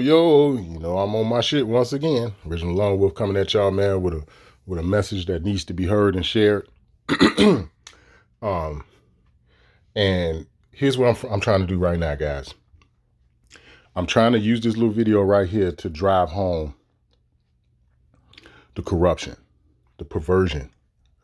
Yo, I'm on my shit once again. Original Lone Wolf coming at y'all, man, with a message that needs to be heard and shared. um, and here's what I'm trying to do right now, guys. I'm trying to use this little video right here to drive home the corruption, the perversion.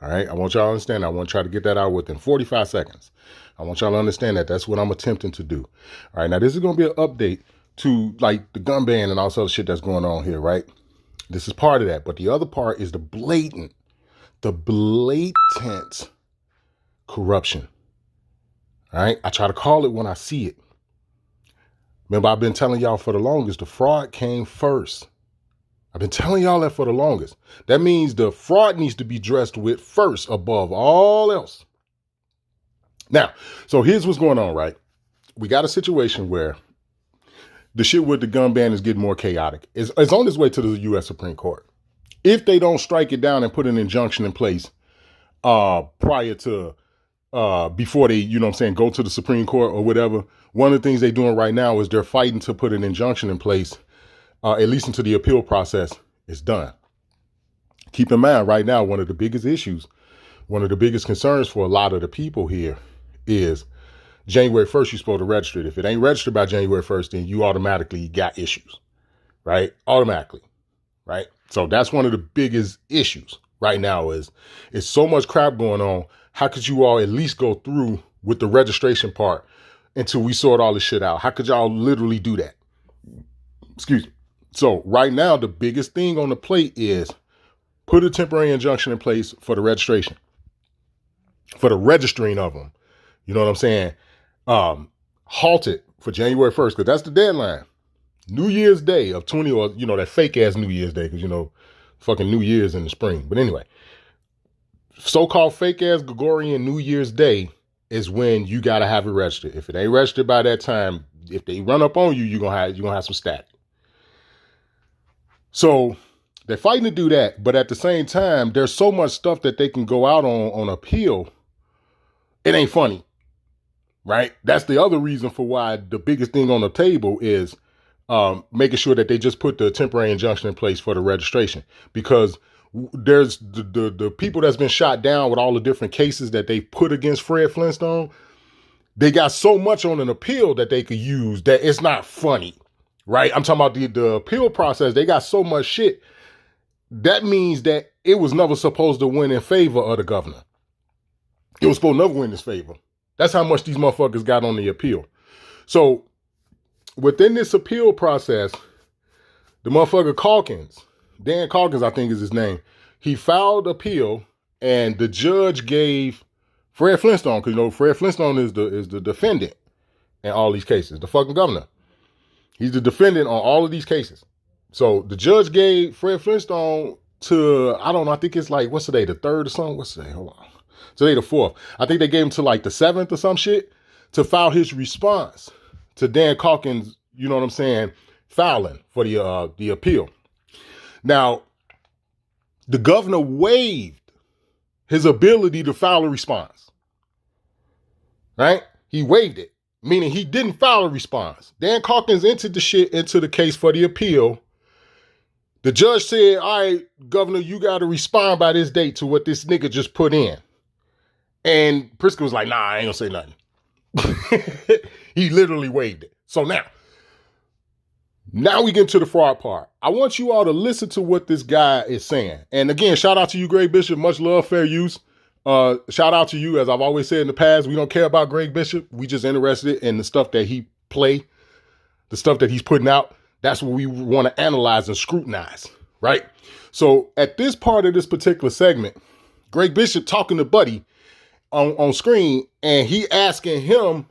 All right, I want y'all to understand. I want to try to get that out within 45 seconds. I want y'all to understand that that's what I'm attempting to do. All right, now this is going to be an update to like the gun ban and all sorts of shit that's going on here, right? This is part of that, but the other part is the blatant corruption. All right, I try to call it when I see it. Remember, I've been telling y'all for the longest, the fraud came first. I've been telling y'all that for the longest. That means the fraud needs to be dressed with first above all else. Now, so here's what's going on, right? We got a situation where the shit with the gun ban is getting more chaotic. It's on its way to the U.S. Supreme Court. If they don't strike it down and put an injunction in place prior to, before they, go to the Supreme Court or whatever, one of the things they're doing right now is they're fighting to put an injunction in place, at least until the appeal process is done. Keep in mind, right now, one of the biggest concerns for a lot of the people here is January 1st, you're supposed to register it. If it ain't registered by January 1st, then you automatically got issues, right? Automatically, right? So that's one of the biggest issues right now is so much crap going on. How could you all at least go through with the registration part until we sort all this shit out? How could y'all literally do that? Excuse me. So right now, the biggest thing on the plate is put a temporary injunction in place for the registration, for the registering of them. You know what I'm saying? Halt it for January 1st, because that's the deadline. New Year's Day of 20, or, that fake ass New Year's Day, because, fucking New Year's in the spring. But anyway, so-called fake ass Gregorian New Year's Day is when you got to have it registered. If it ain't registered by that time, if they run up on you, you're going to have some static. So they're fighting to do that. But at the same time, there's so much stuff that they can go out on appeal. It ain't funny. Right? That's the other reason for why the biggest thing on the table is making sure that they just put the temporary injunction in place for the registration. Because there's the people that's been shot down with all the different cases that they put against Fred Flintstone. They got so much on an appeal that they could use that it's not funny. Right? I'm talking about the appeal process. They got so much shit. That means that it was never supposed to win in favor of the governor. It was supposed to never win in his favor. That's how much these motherfuckers got on the appeal. So within this appeal process, the motherfucker Dan Calkins, I think is his name, he filed appeal, and the judge gave Fred Flintstone, because Fred Flintstone is the defendant in all these cases, the fucking governor. He's the defendant on all of these cases. So the judge gave Fred Flintstone to, I don't know, I think it's like, what's today, the 3rd or something? What's today? Hold on. Today the 4th. I think they gave him to like the 7th or some shit to file his response to Dan Calkins, filing for the appeal. Now, the governor waived his ability to file a response. Right? He waived it, meaning he didn't file a response. Dan Calkins entered the shit into the case for the appeal. The judge said, all right, governor, you got to respond by this date to what this nigga just put in. And Pritzker was like, nah, I ain't gonna say nothing. He literally waived it. So now we get into the fraud part. I want you all to listen to what this guy is saying. And again, shout out to you, Greg Bishop. Much love, fair use. Shout out to you. As I've always said in the past, we don't care about Greg Bishop. We just interested in the stuff that he play, the stuff that he's putting out. That's what we want to analyze and scrutinize, right? So at this part of this particular segment, Greg Bishop talking to Buddy on screen, and he asking him,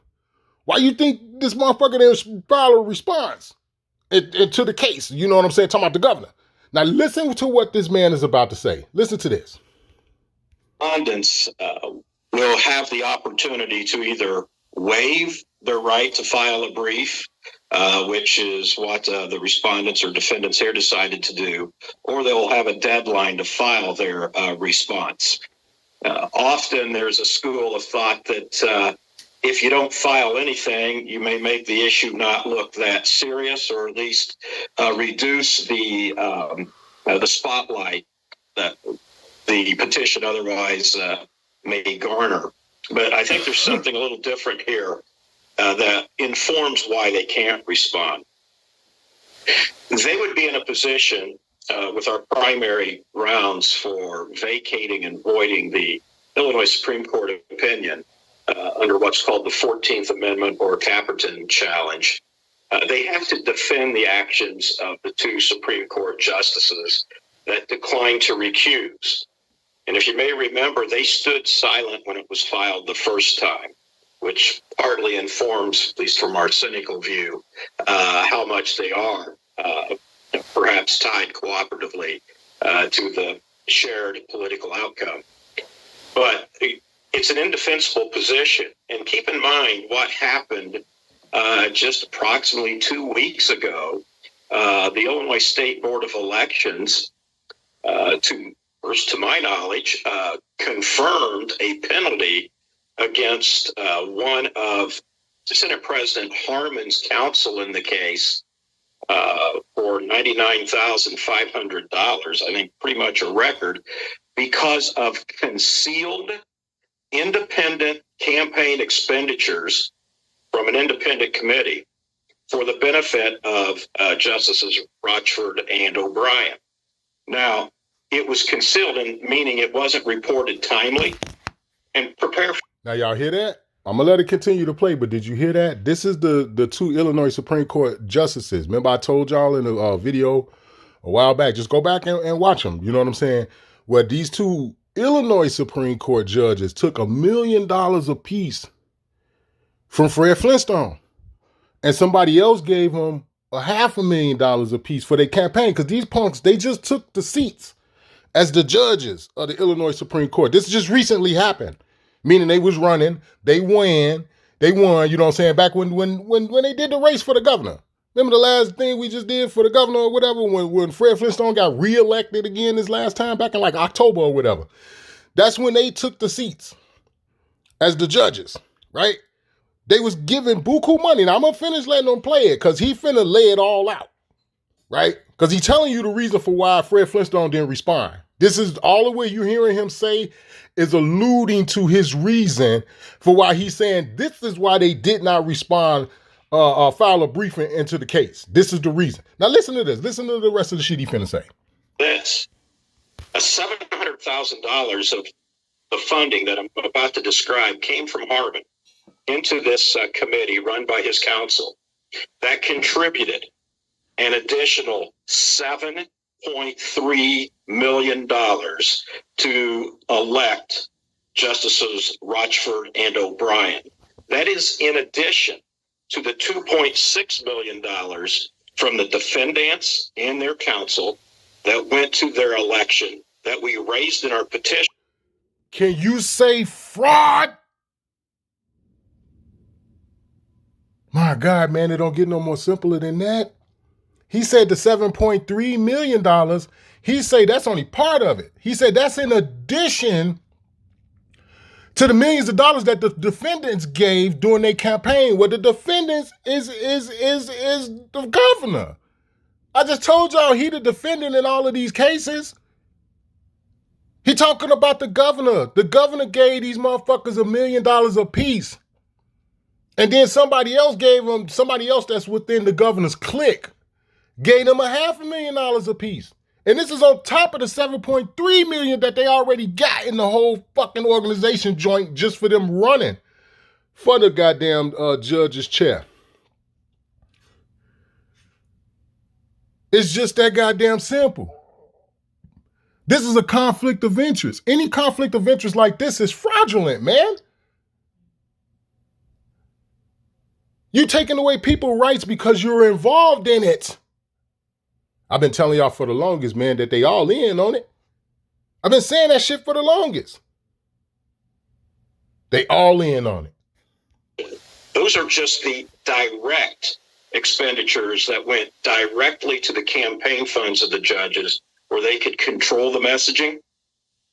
why you think this motherfucker didn't file a response to the case? You know what I'm saying? Talking about the governor. Now listen to what this man is about to say. Listen to this. Respondents will have the opportunity to either waive their right to file a brief, which is what the respondents or defendants here decided to do, or they will have a deadline to file their response. Often there's a school of thought that if you don't file anything, you may make the issue not look that serious, or at least reduce the spotlight that the petition otherwise may garner. But I think there's something a little different here that informs why they can't respond. They would be in a position with our primary grounds for vacating and voiding the Illinois Supreme Court opinion under what's called the 14th Amendment or Caperton challenge. They have to defend the actions of the two Supreme Court justices that declined to recuse. And if you may remember, they stood silent when it was filed the first time, which partly informs, at least from our cynical view, how much they are perhaps tied cooperatively to the shared political outcome. But it's an indefensible position. And keep in mind what happened just approximately 2 weeks ago. The Illinois State Board of Elections, to my knowledge, confirmed a penalty against one of Senate President Harmon's counsel in the case for $99,500, I think pretty much a record, because of concealed independent campaign expenditures from an independent committee for the benefit of Justices Rochford and O'Brien. Now, it was concealed, meaning it wasn't reported timely and prepared. Now, y'all hear that? I'm going to let it continue to play, but did you hear that? This is the two Illinois Supreme Court justices. Remember I told y'all in a video a while back, just go back and watch them. You know what I'm saying? Where these two Illinois Supreme Court judges took $1 million apiece from Fred Flintstone. And somebody else gave them $500,000 apiece for their campaign, because these punks, they just took the seats as the judges of the Illinois Supreme Court. This just recently happened. Meaning they was running, they won, you know what I'm saying, back when they did the race for the governor. Remember the last thing we just did for the governor or whatever, when Fred Flintstone got reelected again this last time, back in like October or whatever. That's when they took the seats as the judges, right? They was giving buku money. Now I'm going to finish letting them play it, because he finna lay it all out, right? Because he's telling you the reason for why Fred Flintstone didn't respond. This is all the way you're hearing him say is alluding to his reason for why he's saying this is why they did not respond, file a briefing into the case. This is the reason. Now listen to this. Listen to the rest of the shit he finna say. This, $700,000 of the funding that I'm about to describe came from Harmon into this committee run by his counsel that contributed an additional $7.3 million to elect Justices Rochford and O'Brien. That is in addition to the $2.6 million from the defendants and their counsel that went to their election that we raised in our petition. Can you say fraud? My God, man, it don't get no more simpler than that. He said the $7.3 million, he said that's only part of it. He said that's in addition to the millions of dollars that the defendants gave during their campaign. Well, the defendants is the governor. I just told y'all he the defendant in all of these cases. He talking about the governor. The governor gave these motherfuckers $1 million apiece. And then somebody else that's within the governor's clique gave them $500,000 apiece. And this is on top of the $7.3 million that they already got in the whole fucking organization joint just for them running for the goddamn judge's chair. It's just that goddamn simple. This is a conflict of interest. Any conflict of interest like this is fraudulent, man. You taking away people's rights because you're involved in it. I've been telling y'all for the longest, man, that they all in on it. I've been saying that shit for the longest. They all in on it. Those are just the direct expenditures that went directly to the campaign funds of the judges where they could control the messaging.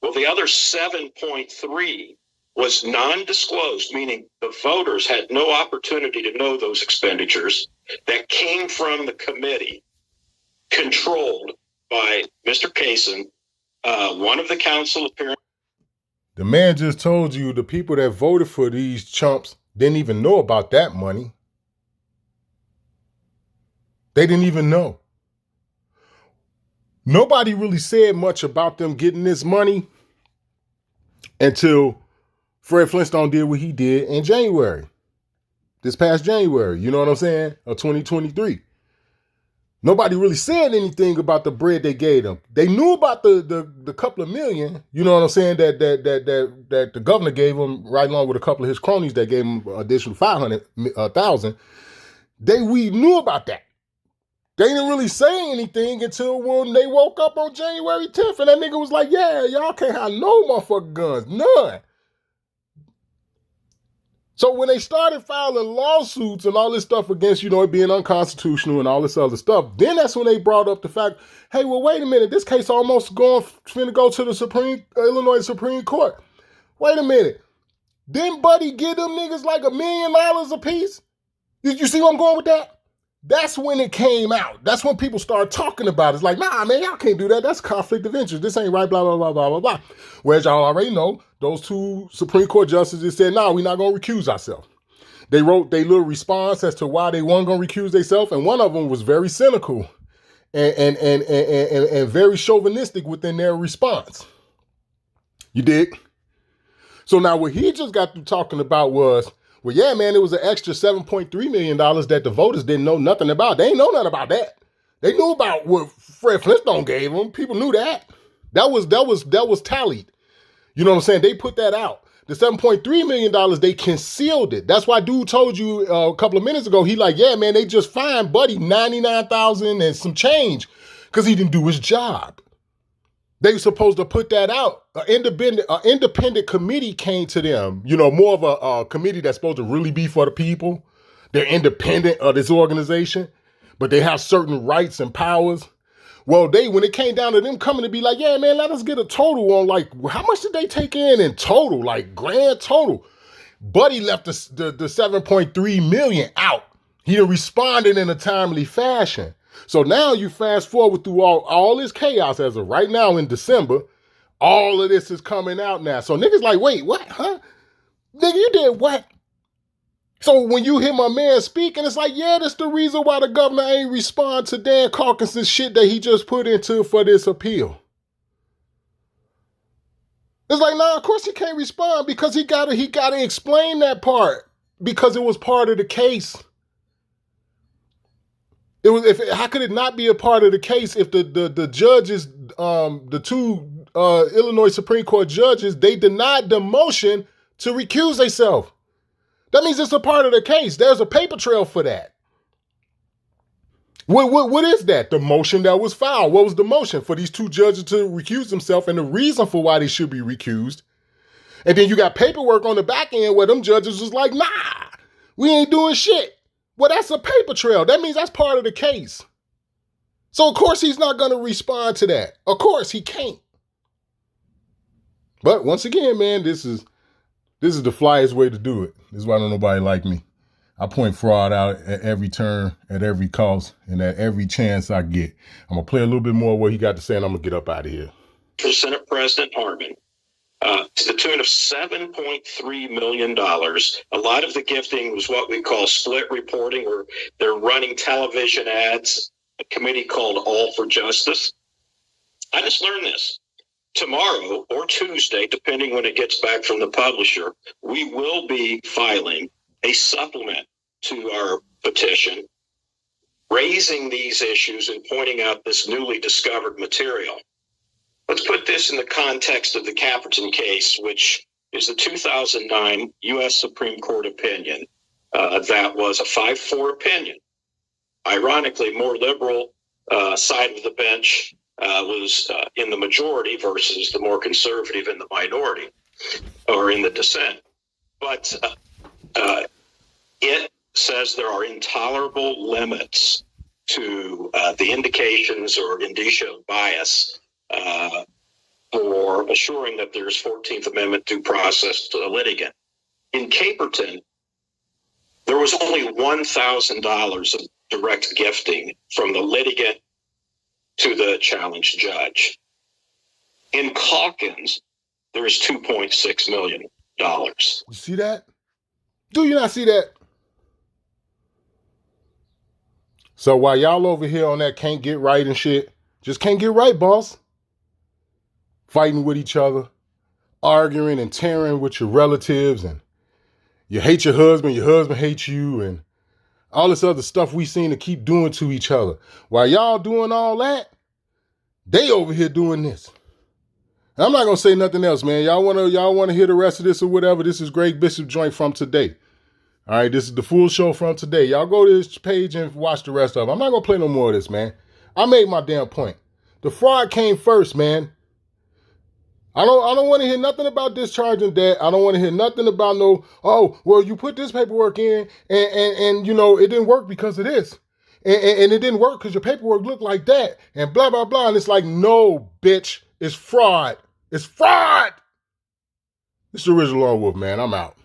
Well, the other 7.3 was non-disclosed, meaning the voters had no opportunity to know those expenditures that came from the committee controlled by Mr. Kaysen, one of the council apparently. The man just told you the people that voted for these chumps didn't even know about that money. They didn't even know. Nobody really said much about them getting this money until Fred Flintstone did what he did in January. This past January, you know what I'm saying? Of 2023. Nobody really said anything about the bread they gave them. They knew about the couple of million, you know what I'm saying, that the governor gave them, right along with a couple of his cronies that gave him additional 500,000. We knew about that. They didn't really say anything until when they woke up on January 10th, and that nigga was like, yeah, y'all can't have no motherfucking guns, none. So when they started filing lawsuits and all this stuff against, it being unconstitutional and all this other stuff, then that's when they brought up the fact, hey, well, wait a minute, this case almost finna go to the Illinois Supreme Court. Wait a minute. Didn't Buddy give them niggas like $1 million a piece? Did you see where I'm going with that? That's when it came out. That's when people started talking about it. It's like, nah, man, y'all can't do that. That's conflict of interest. This ain't right, blah, blah, blah, blah, blah, blah. Whereas y'all already know, those two Supreme Court justices said, nah, we're not going to recuse ourselves. They wrote their little response as to why they weren't going to recuse themselves, and one of them was very cynical and very chauvinistic within their response. You dig? So now what he just got through talking about was, well, yeah, man, it was an extra $7.3 million that the voters didn't know nothing about. They ain't know nothing about that. They knew about what Fred Flintstone gave them. People knew that. That was tallied. You know what I'm saying? They put that out. The $7.3 million, they concealed it. That's why dude told you a couple of minutes ago, he like, yeah, man, they just fined Buddy $99,000 and some change because he didn't do his job. They were supposed to put that out. An independent committee came to them, more of a committee that's supposed to really be for the people. They're independent of this organization, but they have certain rights and powers. Well, when it came down to them coming to be like, yeah, man, let us get a total on, like, how much did they take in total, like grand total? Buddy left the $7.3 million out. He responded in a timely fashion. So now you fast forward through all this chaos as of right now in December. All of this is coming out now. So niggas like, wait, what? Huh? Nigga, you did what? So when you hear my man speaking, it's like, yeah, that's the reason why the governor ain't respond to Dan Caucus's shit that he just put into for this appeal. It's like, nah, of course he can't respond because he gotta explain that part because it was part of the case. How could it not be a part of the case if the judges, the two Illinois Supreme Court judges, they denied the motion to recuse themselves? That means it's a part of the case. There's a paper trail for that. What is that? The motion that was filed. What was the motion? For these two judges to recuse themselves and the reason for why they should be recused. And then you got paperwork on the back end where them judges was like, nah, we ain't doing shit. Well, that's a paper trail. That means that's part of the case. So, of course, he's not going to respond to that. Of course, he can't. But once again, man, this is the flyest way to do it. This is why don't nobody like me. I point fraud out at every turn, at every cost, and at every chance I get. I'm going to play a little bit more of what he got to say, and I'm going to get up out of here. For Senate President Harmon, to the tune of $7.3 million. A lot of the gifting was what we call split reporting, where they're running television ads, a committee called All for Justice. I just learned this. Tomorrow or Tuesday, depending when it gets back from the publisher, we will be filing a supplement to our petition, raising these issues and pointing out this newly discovered material. Let's put this in the context of the Caperton case, which is the 2009 U.S. Supreme Court opinion that was a 5-4 opinion. Ironically, more liberal side of the bench was in the majority versus the more conservative in the minority or in the dissent. But it says there are intolerable limits to the indications or indicia of bias for assuring that there's 14th Amendment due process to the litigant. In Caperton, there was only $1,000 of direct gifting from the litigant to the challenged judge. In Calkins, there is $2.6 million. You see that? Do you not see that? So while y'all over here on that can't get right and shit, just can't get right, boss. Fighting with each other, arguing and tearing with your relatives, and you hate your husband hates you, and all this other stuff we seem to keep doing to each other. While y'all doing all that, they over here doing this. I'm not gonna say nothing else, man. Y'all wanna hear the rest of this or whatever. This is Greg Bishop joint from today. All right, this is the full show from today. Y'all go to this page and watch the rest of it. I'm not gonna play no more of this, man. I made my damn point. The fraud came first, man. I don't want to hear nothing about discharging debt. I don't want to hear nothing about no, oh, well, you put this paperwork in and you know, it didn't work because of this. And it didn't work because your paperwork looked like that and blah, blah, blah. And it's like, no, bitch, it's fraud. It's fraud. It's the original Lone Wolf, man. I'm out.